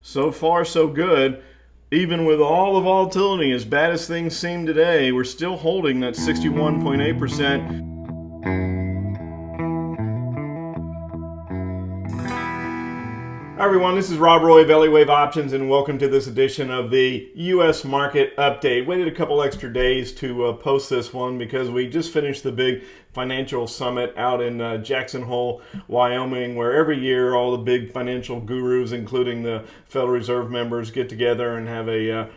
So far, so good. Even with all the volatility, as bad as things seem today, we're still holding that 61.8%. Hi everyone, this is Rob Roy of Elliott Wave Options, and welcome to this edition of the U.S. Market Update. Waited a couple extra days to post this one because we just finished the big financial summit out in Jackson Hole, Wyoming, where every year all the big financial gurus, including the Federal Reserve members, get together and have a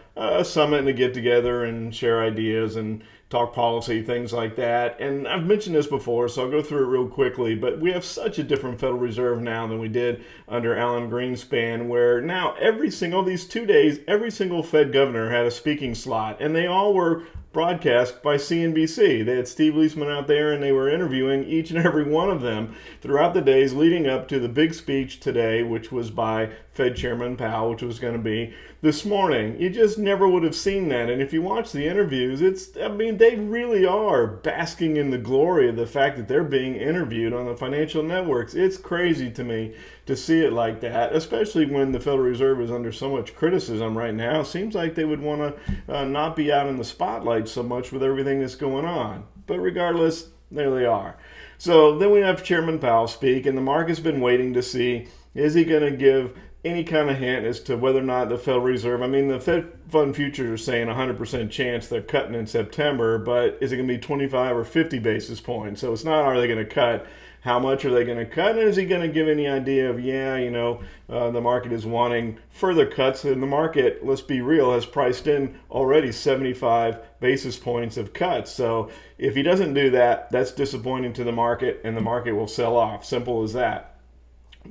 summit and a get together and share ideas and talk policy, things like that. And I've mentioned this before, so I'll go through it real quickly, but we have such a different Federal Reserve now than we did under Alan Greenspan, where now these 2 days, every single Fed governor had a speaking slot, and they all were broadcast by CNBC. They had Steve Leisman out there, and they were interviewing each and every one of them throughout the days leading up to the big speech today, which was by Fed Chairman Powell, which was going to be this morning. You just never would have seen that. And if you watch the interviews, they really are basking in the glory of the fact that they're being interviewed on the financial networks. It's crazy to me to see it like that, especially when the Federal Reserve is under so much criticism right now. It seems like they would want to not be out in the spotlight so much with everything that's going on. But regardless, there they are. So then we have Chairman Powell speak, and the market's been waiting to see, is he going to give any kind of hint as to whether or not the Federal Reserve, the Fed Fund futures are saying 100% chance they're cutting in September, but is it going to be 25 or 50 basis points? So it's not, are they going to cut? How much are they going to cut? And is he going to give any idea of, the market is wanting further cuts? And the market, let's be real, has priced in already 75 basis points of cuts. So if he doesn't do that, that's disappointing to the market, and the market will sell off. Simple as that.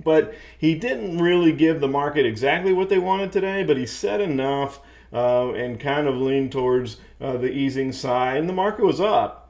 But he didn't really give the market exactly what they wanted today, but he said enough and kind of leaned towards the easing side, and the market was up.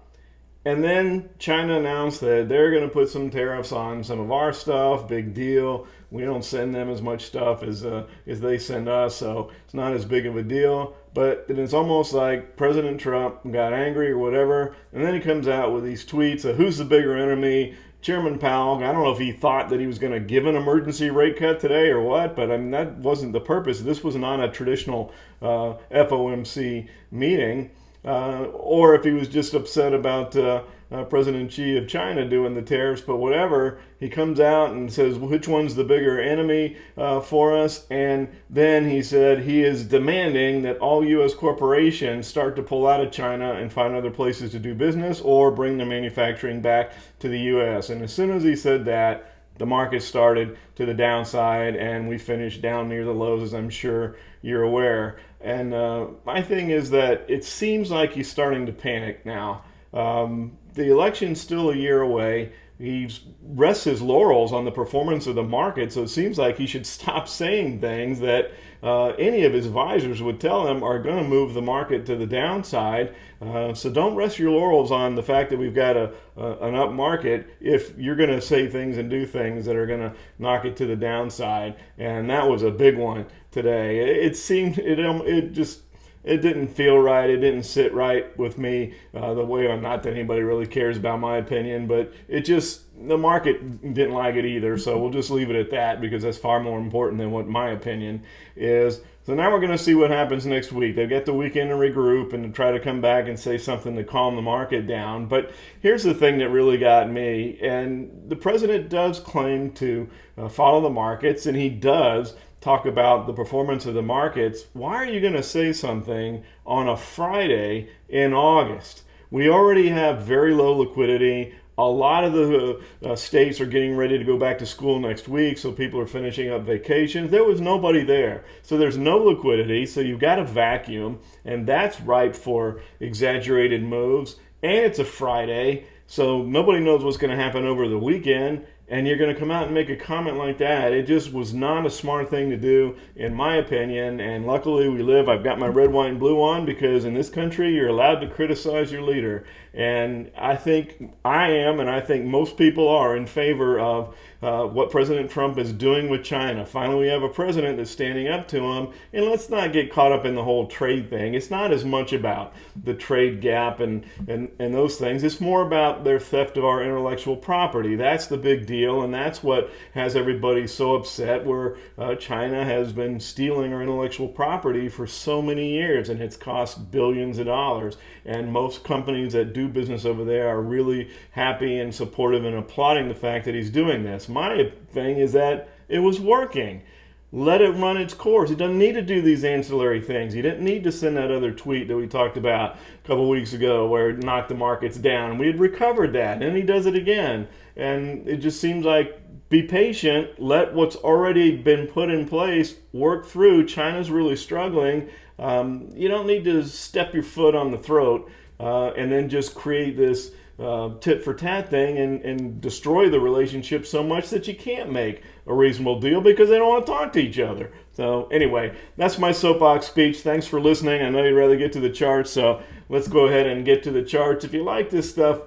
And then China announced that they're going to put some tariffs on some of our stuff. Big deal. We don't send them as much stuff as they send us, so it's not as big of a deal. But it's almost like President Trump got angry or whatever, and then he comes out with these tweets of who's the bigger enemy. Chairman Powell, I don't know if he thought that he was going to give an emergency rate cut today or what, but that wasn't the purpose. This was not a traditional FOMC meeting. Or if he was just upset about President Xi of China doing the tariffs, but whatever, he comes out and says, which one's the bigger enemy for us? And then he said he is demanding that all U.S. corporations start to pull out of China and find other places to do business or bring their manufacturing back to the U.S. And as soon as he said that, the market started to the downside, and we finished down near the lows, as I'm sure you're aware. And my thing is that it seems like he's starting to panic now. The election's still a year away. He rests his laurels on the performance of the market, so it seems like he should stop saying things that any of his advisors would tell him are going to move the market to the downside. So don't rest your laurels on the fact that we've got an up market if you're going to say things and do things that are going to knock it to the downside. And that was a big one today. It didn't feel right. It didn't sit right with me the way. Not that anybody really cares about my opinion, but the market didn't like it either. So we'll just leave it at that because that's far more important than what my opinion is. So now we're going to see what happens next week. They've got the weekend to regroup and to try to come back and say something to calm the market down. But here's the thing that really got me. And the president does claim to follow the markets, and he does talk about the performance of the markets. Why are you going to say something on a Friday in August? We already have very low liquidity. A lot of the states are getting ready to go back to school next week, so people are finishing up vacations. There was nobody there. So there's no liquidity, so you've got a vacuum, and that's ripe for exaggerated moves. And it's a Friday, so nobody knows what's going to happen over the weekend. And you're going to come out and make a comment like that. It just was not a smart thing to do, in my opinion. And luckily I've got my red, white, and blue on, because in this country you're allowed to criticize your leader. And I think I am, and I think most people are in favor of what President Trump is doing with China. Finally, we have a president that's standing up to him. And let's not get caught up in the whole trade thing. It's not as much about the trade gap and those things. It's more about their theft of our intellectual property. That's the big deal, and that's what has everybody so upset, where China has been stealing our intellectual property for so many years, and it's cost billions of dollars. And most companies that do business over there are really happy and supportive and applauding the fact that he's doing this. My thing is that it was working. Let it run its course. He doesn't need to do these ancillary things. He didn't need to send that other tweet that we talked about a couple of weeks ago where it knocked the markets down. We had recovered that, and then he does it again. And it just seems like, be patient, let what's already been put in place work through. China's really struggling. You don't need to step your foot on the throat and then just create this tit for tat thing and destroy the relationship so much that you can't make a reasonable deal because they don't want to talk to each other. So anyway, that's my soapbox speech. Thanks for listening. I know you'd rather get to the charts, so let's go ahead and get to the charts. If you like this stuff,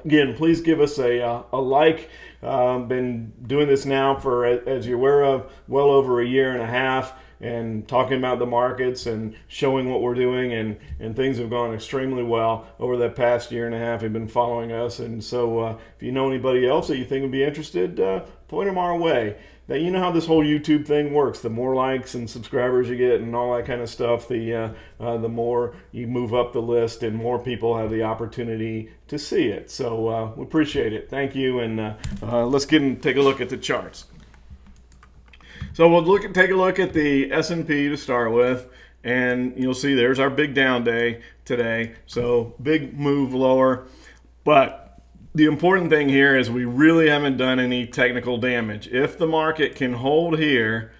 again, please give us a like. Been doing this now for, as you're aware of, well over a year and a half, and talking about the markets and showing what we're doing, and things have gone extremely well over that past year and a half. You've been following us, and so if you know anybody else that you think would be interested, point them our way. Now, you know how this whole YouTube thing works. The more likes and subscribers you get and all that kind of stuff, the more you move up the list and more people have the opportunity to see it. So we appreciate it. Thank you, and let's take a look at the charts. So we'll take a look at the S&P to start with, and you'll see there's our big down day today. So big move lower, but the important thing here is we really haven't done any technical damage. If the market can hold here,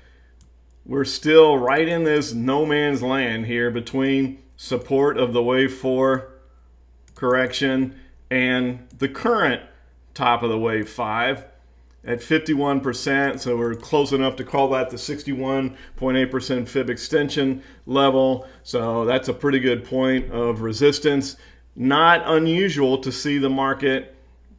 we're still right in this no man's land here between support of the wave 4 correction and the current top of the wave 5 at 51%. So we're close enough to call that the 61.8% fib extension level. So that's a pretty good point of resistance. Not unusual to see the market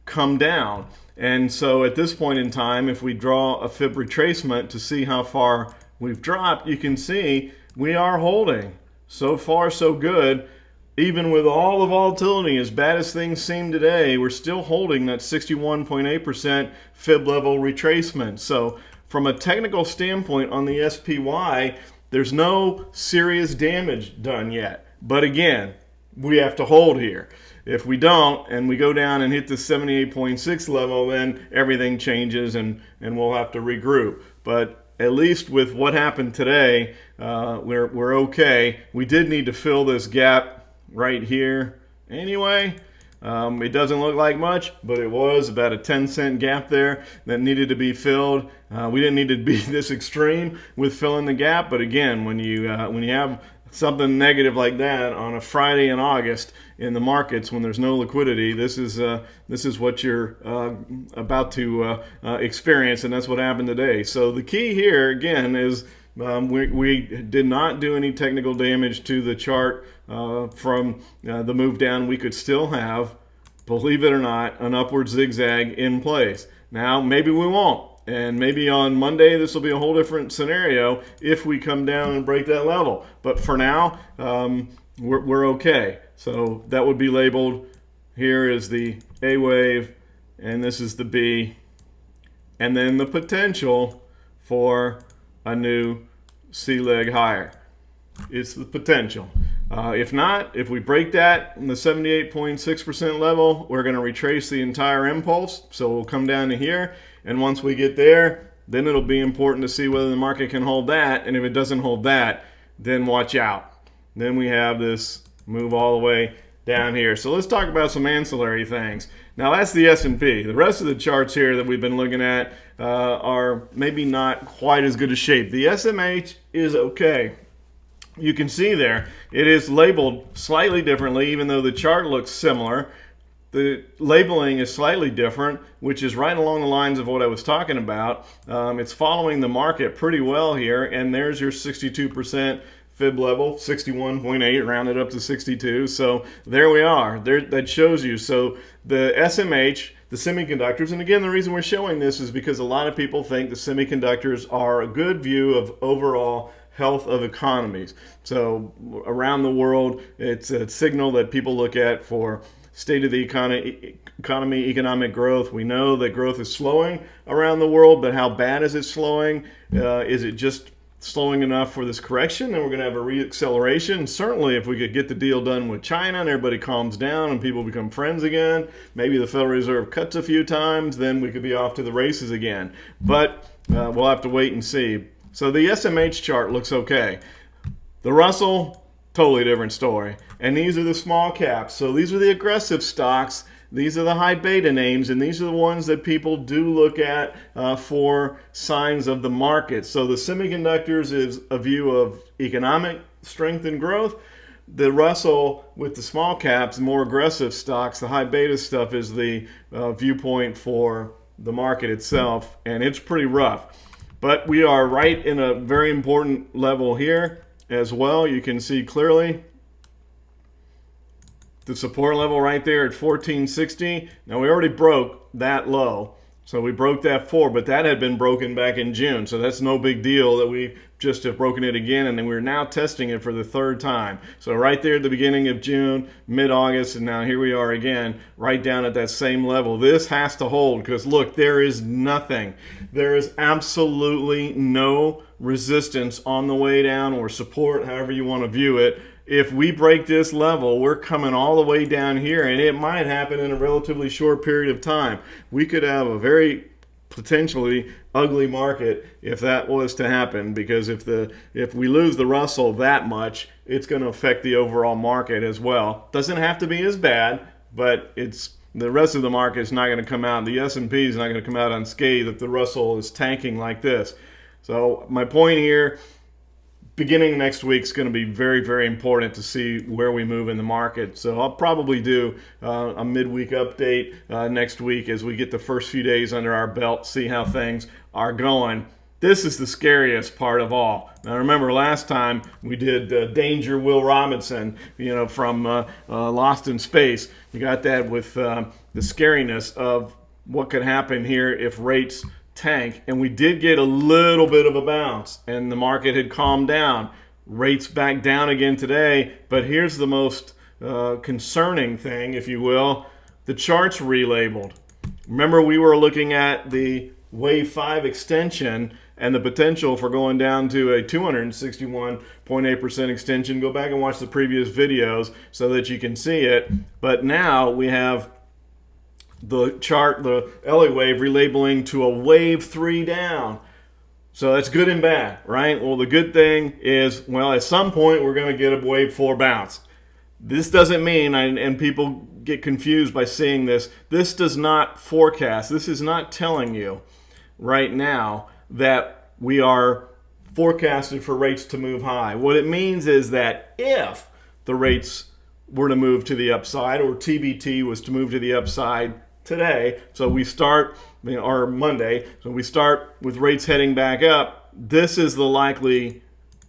come down. And so at this point in time, if we draw a fib retracement to see how far we've dropped, you can see we are holding. So far, so good. Even with all the volatility, as bad as things seem today, we're still holding that 61.8% fib level retracement. So from a technical standpoint on the SPY, there's no serious damage done yet. But again, we have to hold here. If we don't, and we go down and hit the 78.6 level, then everything changes and we'll have to regroup. But at least with what happened today, we're okay. We did need to fill this gap right here anyway. It doesn't look like much, but it was about a 10-cent gap there that needed to be filled. We didn't need to be this extreme with filling the gap, but again, when you have something negative like that on a Friday in August in the markets when there's no liquidity, this is what you're about to experience, and that's what happened today. So the key here again is we did not do any technical damage to the chart from the move down. We could still have, believe it or not, an upward zigzag in place. Now maybe we won't. And maybe on Monday, this will be a whole different scenario if we come down and break that level. But for now, we're okay. So that would be labeled, here is the A wave, and this is the B, and then the potential for a new C leg higher. It's the potential. If not, if we break that in the 78.6% level, we're going to retrace the entire impulse. So we'll come down to here. And once we get there, then it'll be important to see whether the market can hold that. And if it doesn't hold that, then watch out. Then we have this move all the way down here. So let's talk about some ancillary things. Now that's the S&P. The rest of the charts here that we've been looking at are maybe not quite as good a shape. The SMH is okay. You can see there, it is labeled slightly differently, even though the chart looks similar. The labeling is slightly different, which is right along the lines of what I was talking about. It's following the market pretty well here, and there's your 62% fib level, 61.8, rounded up to 62. So there we are. That shows you. So the SMH the semiconductors. And again, the reason we're showing this is because a lot of people think the semiconductors are a good view of overall health of economies. So around the world, it's a signal that people look at for state of the economy, economic growth. We know that growth is slowing around the world, but how bad is it slowing? Is it just slowing enough for this correction, and we're going to have a re-acceleration? Certainly, if we could get the deal done with China and everybody calms down and people become friends again, maybe the Federal Reserve cuts a few times, then we could be off to the races again. But we'll have to wait and see. So the SMH chart looks okay. The Russell, totally different story. And these are the small caps. So these are the aggressive stocks. These are the high beta names, and these are the ones that people do look at for signs of the market. So the semiconductors is a view of economic strength and growth. The Russell with the small caps, more aggressive stocks, the high beta stuff is the viewpoint for the market itself, and it's pretty rough. But we are right in a very important level here as well. You can see clearly the support level right there at 1460. Now we already broke that low. So we broke that 4, but that had been broken back in June. So that's no big deal that we just have broken it again, and then we're now testing it for the third time. So right there at the beginning of June, mid-August, and now here we are again, right down at that same level. This has to hold because look, there is nothing. There is absolutely no resistance on the way down or support, however you want to view it. If we break this level, we're coming all the way down here, and it might happen in a relatively short period of time. We could have a very potentially ugly market if that was to happen, because if we lose the Russell that much, it's going to affect the overall market as well. Doesn't have to be as bad, but the rest of the market is not going to come out. The S&P is not going to come out unscathed if the Russell is tanking like this. So my point here, beginning next week is going to be very, very important to see where we move in the market. So I'll probably do a midweek update next week as we get the first few days under our belt, see how things are going. This is the scariest part of all. Now remember last time we did Danger Will Robinson, from Lost in Space. You got that with the scariness of what could happen here if rates tank, and we did get a little bit of a bounce and the market had calmed down. Rates back down again today, but here's the most concerning thing, if you will. The chart's relabeled. Remember, we were looking at the wave 5 extension and the potential for going down to a 261.8% extension. Go back and watch the previous videos so that you can see it. But now we have the chart, the Elliott wave, relabeling to a wave 3 down. So that's good and bad, right? Well, the good thing is, well, at some point we're going to get a wave 4 bounce. This doesn't mean, and people get confused by seeing this, this does not forecast, this is not telling you right now that we are forecasted for rates to move high. What it means is that if the rates were to move to the upside, or TBT was to move to the upside today, so we start, or Monday, so we start with rates heading back up, this is the likely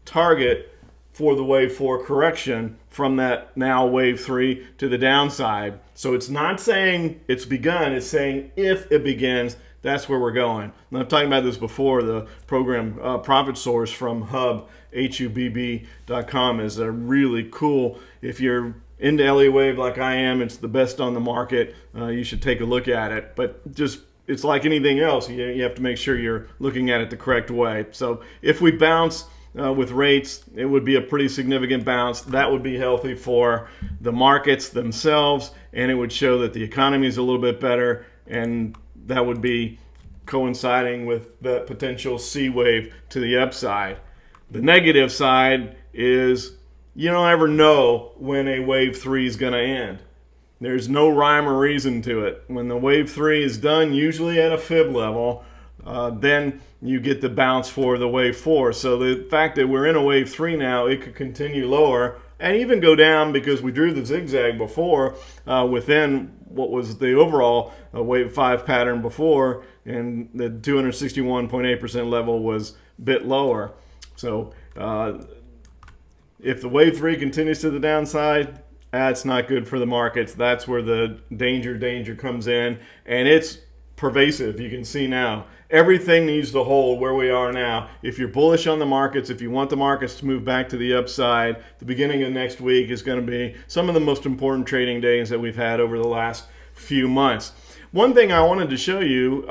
target for the wave 4 correction from that now wave 3 to the downside. So it's not saying it's begun, it's saying if it begins, that's where we're going. And I'm talking about this before. The program Profit Source from hubb.com is a really cool. If you're into Elliott wave like I am, it's the best on the market. You should take a look at it. But just, it's like anything else. You have to make sure you're looking at it the correct way. So if we bounce with rates, it would be a pretty significant bounce. That would be healthy for the markets themselves, and it would show that the economy is a little bit better, and that would be coinciding with the potential C wave to the upside. The negative side is you don't ever know when a wave 3 is going to end. There's no rhyme or reason to it. When the wave 3 is done, usually at a fib level, then you get the bounce for the wave 4. So the fact that we're in a wave 3 now, it could continue lower and even go down, because we drew the zigzag before within what was the overall wave 5 pattern before, and the 261.8% level was a bit lower. So if the wave 3 continues to the downside, that's not good for the markets. That's where the danger comes in, and it's pervasive. You can see now everything needs to hold where we are now. If you're bullish on the markets, if you want the markets to move back to the upside, the beginning of next week is going to be some of the most important trading days that we've had over the last few months. One thing I wanted to show you,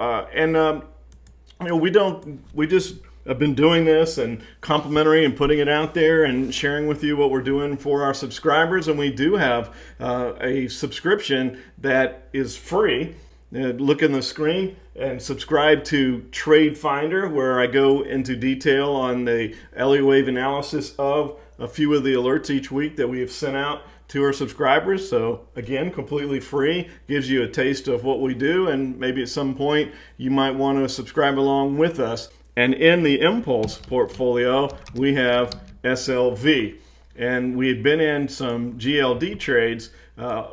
we just have been doing this and complimentary and putting it out there and sharing with you what we're doing for our subscribers. And we do have a subscription that is free. Look in the screen and subscribe to Trade Finder, where I go into detail on the Elliott wave analysis of a few of the alerts each week that we have sent out to our subscribers. So again, completely free, gives you a taste of what we do, and maybe at some point you might want to subscribe along with us. And in the Impulse portfolio, we have SLV, and we had been in some GLD trades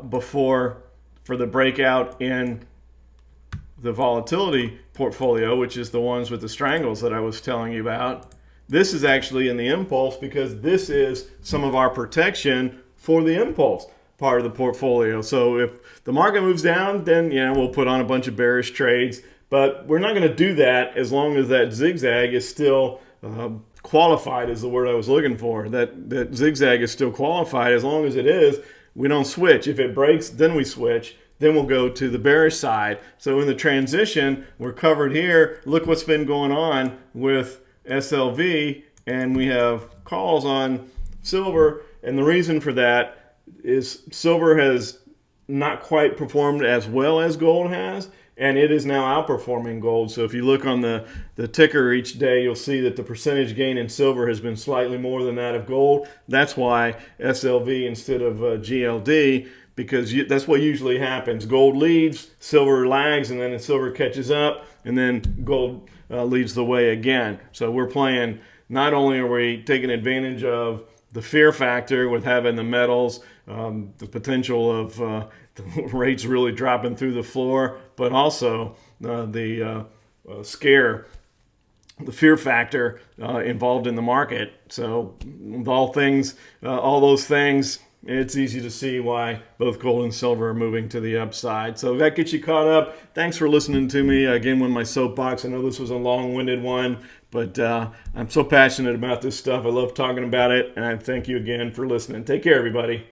before for the breakout in the volatility portfolio, which is the ones with the strangles that I was telling you about. This is actually in the Impulse because this is some of our protection for the Impulse part of the portfolio. So if the market moves down, then we'll put on a bunch of bearish trades, but we're not going to do that as long as that zigzag is still qualified, is the word I was looking for. That zigzag is still qualified. As long as it is, we don't switch. If it breaks, then we switch. Then we'll go to the bearish side. So in the transition, we're covered here. Look what's been going on with SLV, and we have calls on silver. And the reason for that is silver has not quite performed as well as gold has, and it is now outperforming gold. So if you look on the ticker each day, you'll see that the percentage gain in silver has been slightly more than that of gold. That's why SLV instead of GLD, because that's what usually happens. Gold leads, silver lags, and then silver catches up, and then gold leads the way again. So we're playing, not only are we taking advantage of the fear factor with having the metals, the potential of the rates really dropping through the floor, but also the fear factor involved in the market. So with all those things, it's easy to see why both gold and silver are moving to the upside. So that gets you caught up. Thanks for listening to me. Again, with my soapbox, I know this was a long-winded one, but I'm so passionate about this stuff. I love talking about it, and I thank you again for listening. Take care, everybody.